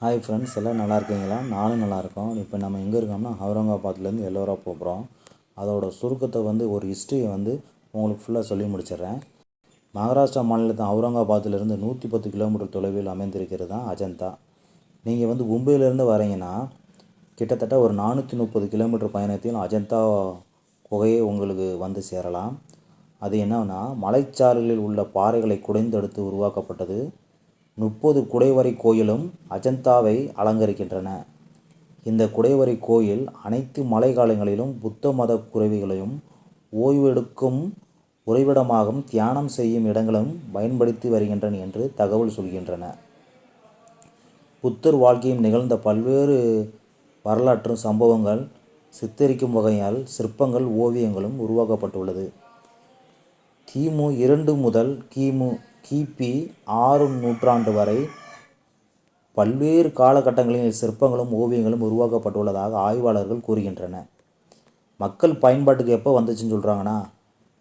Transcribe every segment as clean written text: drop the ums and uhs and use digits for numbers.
Hi friends, எல்லாம் நல்லா இருக்கீங்களா? நானும் நல்லா இருக்கோம். இப்போ நம்ம எங்கே இருக்கோம்னா அவுரங்காபாத்லேருந்து எல்லோரா போகிறோம். அதோட சுருக்கத்தை ஒரு ஹிஸ்ட்ரியை உங்களுக்கு ஃபுல்லாக சொல்லி முடிச்சிடுறேன். மகாராஷ்டிரா மாநிலத்தின் அவுரங்காபாத்திலிருந்து 110 கிலோமீட்டர் தொலைவில் அமைந்திருக்கிறது தான் அஜந்தா. நீங்கள் மும்பையிலேருந்து வரீங்கன்னா கிட்டத்தட்ட ஒரு 430 கிலோமீட்டர் பயணத்தில் அஜந்தா குகையை உங்களுக்கு சேரலாம். அது என்னன்னா, மலைச்சாரலில் உள்ள பாறைகளை குடைந்தெடுத்து உருவாக்கப்பட்டது. 30 குடைவரை கோயிலும் அஜந்தாவை அலங்கரிக்கின்றன. இந்த குடைவரை கோயில் அனைத்து மழைக்காலங்களிலும் புத்த மத குறைவிகளையும் ஓய்வெடுக்கும் உறைவிடமாகவும் தியானம் செய்யும் இடங்களும் பயன்படுத்தி வருகின்றன என்று தகவல் சொல்கின்றன. புத்தர் வாழ்க்கையும் நிகழ்ந்த பல்வேறு வரலாற்று சம்பவங்கள் சித்தரிக்கும் வகையால் சிற்பங்கள் ஓவியங்களும் உருவாக்கப்பட்டுள்ளது. கிமு 2 முதல் கிபி 6 நூற்றாண்டு வரை பல்வேறு காலகட்டங்களில் சிற்பங்களும் ஓவியங்களும் உருவாக்கப்பட்டுள்ளதாக ஆய்வாளர்கள் கூறுகின்றனர். மக்கள் பயன்பாட்டுக்கு எப்போ வந்துச்சுன்னு சொல்கிறாங்கன்னா,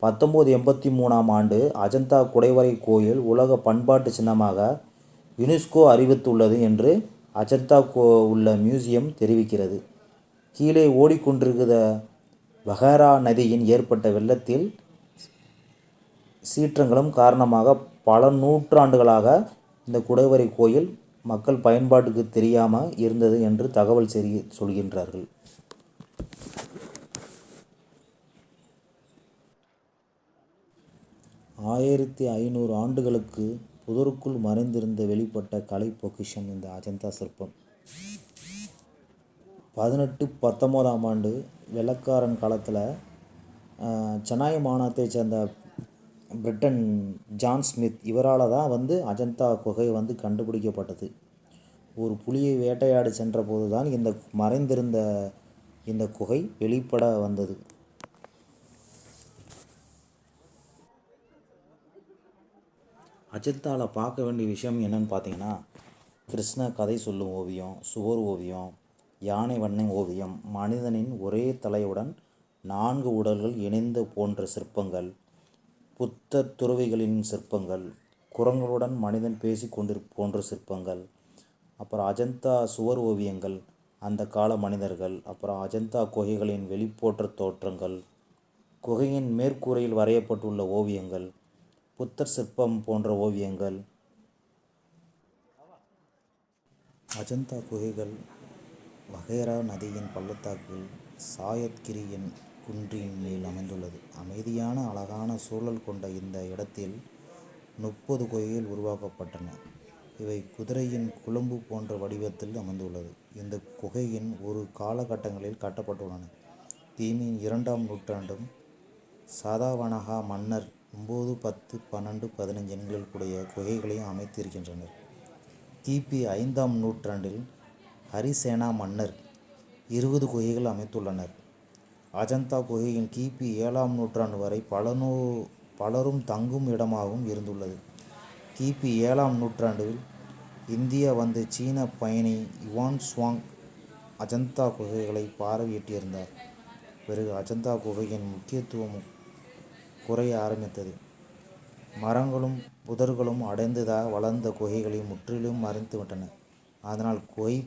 1983ஆம் ஆண்டு அஜந்தா குடைவரை கோயில் உலக பண்பாட்டு சின்னமாக யுனெஸ்கோ அறிவித்துள்ளது என்று அஜந்தா உள்ள மியூசியம் தெரிவிக்கிறது. கீழே ஓடிக்கொண்டிருக்கிற வகேரா நதியின் ஏற்பட்ட வெள்ளத்தில் சீற்றங்களும் காரணமாக பல நூற்றாண்டுகளாக இந்த குடைவரை கோயில் மக்கள் பயன்பாட்டுக்கு தெரியாமல் இருந்தது என்று தகவல் சொல்கின்றார்கள். ஆயிரத்தி 500 ஆண்டுகளுக்கு புதருக்குள் மறைந்திருந்த வெளிப்பட்ட கலை பொக்கிஷம் இந்த அஜந்தா சிற்பம். 1819ஆம் ஆண்டு வெள்ளக்காரன் காலத்தில் சென்னாய் மாநிலத்தை சேர்ந்த பிரிட்டன் ஜான் ஸ்மித் இவரால் தான் அஜந்தா குகை கண்டுபிடிக்கப்பட்டது. ஒரு புலியை வேட்டையாடி சென்ற போது தான் இந்த மறைந்திருந்த இந்த குகை வெளிப்பட வந்தது. அஜந்தாவில் பார்க்க வேண்டிய விஷயம் என்னன்னு பார்த்தீங்கன்னா, கிருஷ்ண கதை சொல்லும் ஓவியம், சுவர் ஓவியம், யானை வண்ண ஓவியம், மனிதனின் ஒரே தலையுடன் 4 உடல்கள் இணைந்த போன்ற சிற்பங்கள், புத்த துறவிகளின் சிற்பங்கள், குரங்களுடன் மனிதன் போன்ற சிற்பங்கள், அப்புறம் அஜந்தா சுவர் ஓவியங்கள், அந்த கால மனிதர்கள், அப்புறம் அஜந்தா குகைகளின் வெளிப்போற்ற தோற்றங்கள், குகையின் மேற்கூரையில் வரையப்பட்டுள்ள ஓவியங்கள், புத்தர் சிற்பம் போன்ற ஓவியங்கள். அஜந்தா குகைகள் வகேரா நதியின் பள்ளத்தாக்கில் சாயத்கிரி குன்றின் மேல் அமைந்துள்ளது. அமைதியான அழகான சூழல் கொண்ட இந்த இடத்தில் 30 குகைகள் உருவாக்கப்பட்டன. இவை குதிரையின் குளம்பு போன்ற வடிவத்தில் அமைந்துள்ளது. இந்த குகையின் ஒரு காலகட்டங்களில் கட்டப்பட்டுள்ளன. கிமு 2ஆம் நூற்றாண்டும் சாதவாஹன மன்னர் 9, 10, 12, 15 எண்களில் கூடிய குகைகளையும் அமைத்திருக்கின்றனர். கிபி 5ஆம் நூற்றாண்டில் ஹரிசேனா மன்னர் 20 குகைகள் அமைத்துள்ளனர். அஜந்தா குகையின் கிபி 7ஆம் நூற்றாண்டு வரை பலரும் தங்கும் இடமாகவும் இருந்துள்ளது. கிபி 7ஆம் நூற்றாண்டில் இந்தியா வந்த சீன பயணி யுவான் சுவாங் அஜந்தா குகைகளை பார்வையிட்டிருந்தார். பிறகு அஜந்தா குகையின் முக்கியத்துவம் குறைய ஆரம்பித்தது. மரங்களும் புதர்களும் அடைந்து வளர்ந்த குகைகளை முற்றிலும் மறைத்துவிட்டன. அதனால் குகை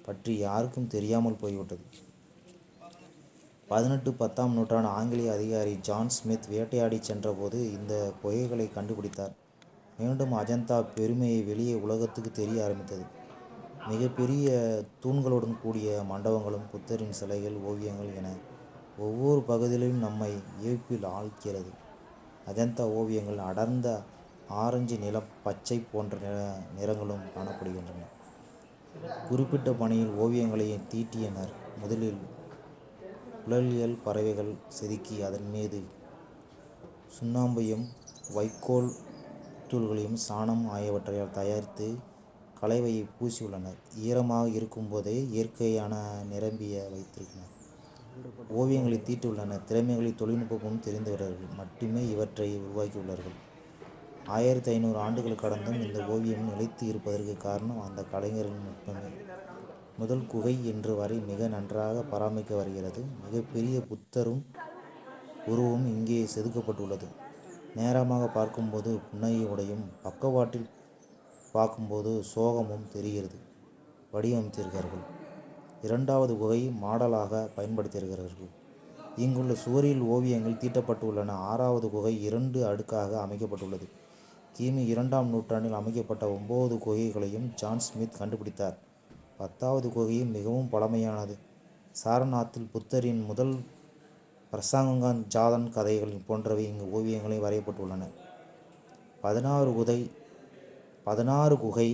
பற்றி யாருக்கும் தெரியாமல் போய்விட்டது. 18-10ஆம் நூற்றாண்டு ஆங்கிலேய அதிகாரி ஜான் ஸ்மித் வேட்டையாடி சென்றபோது இந்த குகைகளை கண்டுபிடித்தார். மீண்டும் அஜந்தா பெருமையை வெளியே உலகத்துக்கு தெரிய ஆரம்பித்தது. மிகப்பெரிய தூண்களுடன் கூடிய மண்டபங்களும் புத்தரின் சிலைகள், ஓவியங்கள் என ஒவ்வொரு பகுதியிலும் நம்மை வியப்பில் ஆழ்கிறது. அஜந்தா ஓவியங்கள் அடர்ந்த ஆரஞ்சு, நிலம், பச்சை போன்ற நிறங்களும் காணப்படுகின்றன. குறிப்பிட்ட பணியில் ஓவியங்களை தீட்டியனர். முதலில் உலரியல் பறவைகள் செதுக்கி அதன் மீது சுண்ணாம்பையும் வைக்கோல் தூள்களையும் சாணம் ஆகியவற்றால் தயாரித்து கலவையை பூசியுள்ளனர். ஈரமாக இருக்கும்போதே இயற்கையான நிரம்பிய வைத்திருக்கிறார். ஓவியங்களை தீட்டியுள்ளனர். திறமைகளை தொழில்நுட்பமும் தெரிந்தவர்கள் மட்டுமே இவற்றை உருவாக்கியுள்ளார்கள். 1500 ஆண்டுகள் கடந்தும் இந்த ஓவியம் நிலைத்து இருப்பதற்கு காரணம் அந்த கலைஞரின் நுட்பமே. முதல் குகை இன்று வரை மிக நன்றாக பராமரிக்க வருகிறது. மிகப்பெரிய புத்தரும் உருவம் இங்கே செதுக்கப்பட்டுள்ளது. நேரமாக பார்க்கும்போது புன்னகையுடையும் பக்கவாட்டில் பார்க்கும்போது சோகமும் தெரிகிறது. வடிவமைத்திருக்கிறார்கள். இரண்டாவது குகை மாடலாக பயன்படுத்தியிருக்கிறார்கள். இங்குள்ள சுவரில் ஓவியங்கள் தீட்டப்பட்டுள்ளன. ஆறாவது குகை 2 அடுக்காக அமைக்கப்பட்டுள்ளது. கிமு 2ஆம் நூற்றாண்டில் அமைக்கப்பட்ட 9 குகைகளையும் ஜான் ஸ்மித் கண்டுபிடித்தார். 10வது குகையும் மிகவும் பழமையானது. சாரநாத்தில் புத்தரின் முதல் பிரசங்கம், ஜாதன் கதைகள் போன்றவை இங்கு ஓவியங்களை வரையப்பட்டுள்ளன. 16 குகை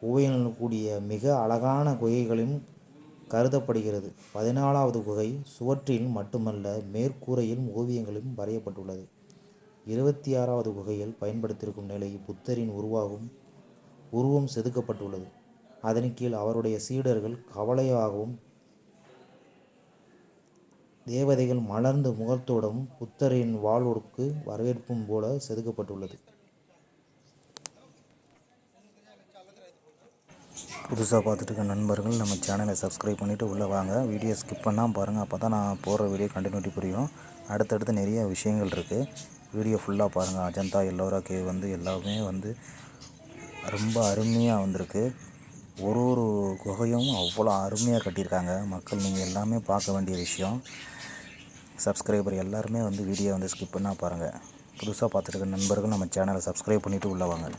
ஓவியங்களுடன் கூடிய மிக அழகான குகைகளும் கருதப்படுகிறது. 14வது குகை சுவற்றில் மட்டுமல்ல, மேற்கூரையிலும் ஓவியங்களும் வரையப்பட்டுள்ளது. 26வது குகையில் பயன்படுத்தியிருக்கும் நிலை புத்தரின் உருவம் செதுக்கப்பட்டுள்ளது. அதன் கீழ் அவருடைய சீடர்கள் கவலையாகவும் தேவதைகள் மலர்ந்த முகத்தோடும் புத்தரின் வாழ்வுக்கு வரவேற்பும் போல செதுக்கப்பட்டுள்ளது. புதுசாக பார்த்துட்டு இருக்க நண்பர்கள் நம்ம சேனலை சப்ஸ்கிரைப் பண்ணிவிட்டு உள்ளே வாங்க. வீடியோ ஸ்கிப் பண்ணாமல் பாருங்கள். அப்போ தான் நான் போடுற வீடியோ கண்டினியூட்டி புரியும். அடுத்தடுத்து நிறைய விஷயங்கள் இருக்குது. வீடியோ ஃபுல்லாக பாருங்கள். அஜந்தா எல்லோரா கேவ் எல்லாமே ரொம்ப அருமையாக வந்திருக்கு. ஒரு குகையும் அவ்வளோ அருமையாக கட்டியிருக்காங்க. மக்கள் நீங்கள் எல்லாமே பார்க்க வேண்டிய விஷயம். சப்ஸ்கிரைபர் எல்லாருமே வீடியோ ஸ்கிப் பண்ணால் பாருங்கள். புதுசாக பார்த்துட்டு இருக்க நண்பர்கள் நம்ம சேனலை சப்ஸ்கிரைப் பண்ணிவிட்டு உள்ளே வாங்க.